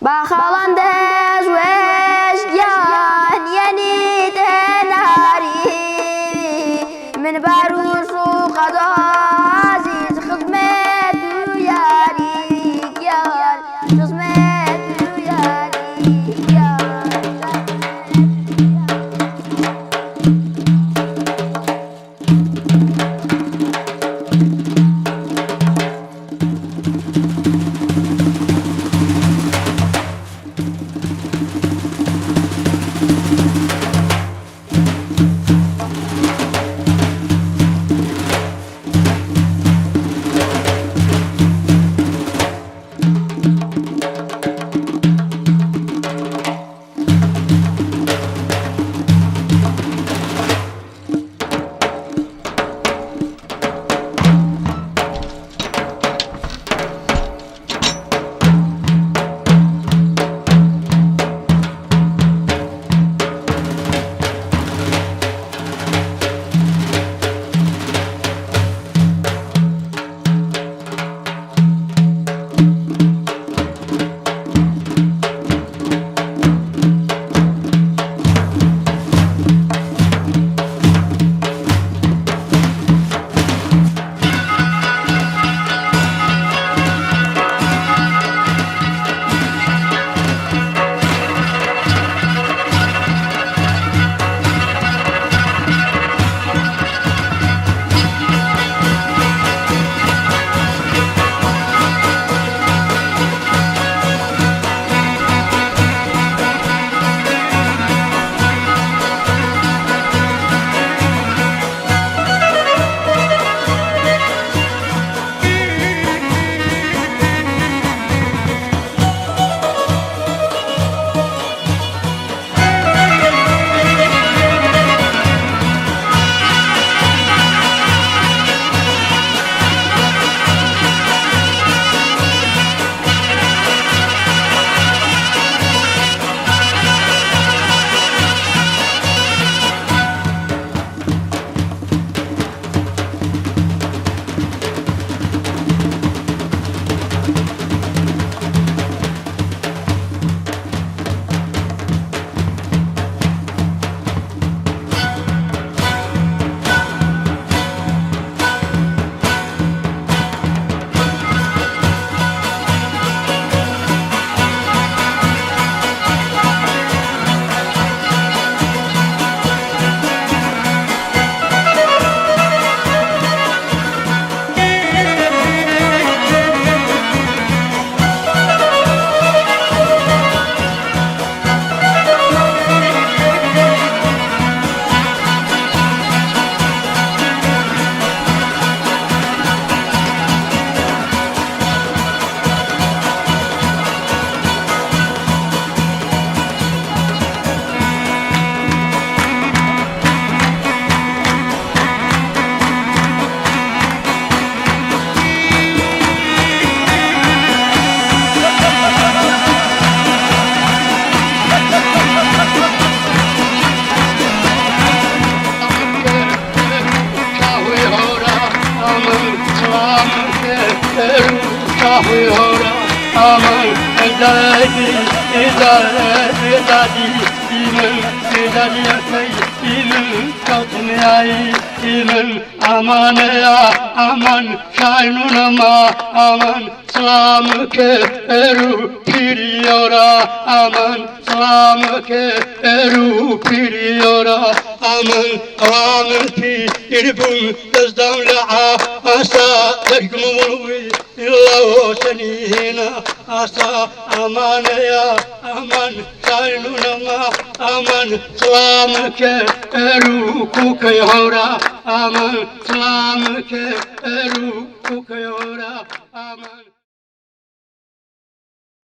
بخالندش وش جان يني تناري من باروس وقد عزيز خدمت وياري جان خدمت وياري جان aman edadi edadi iman edadi yasay iman kautniyai iman aman ya aman shaynunama aman salam ke eru piriora aman salam ke eru piriora aman aman pi irbun dazdam la asa tajmului illahu sanina asa aman ya aman shaynunama aman salam ke eru kukayora aman salam ke eru kukayora aman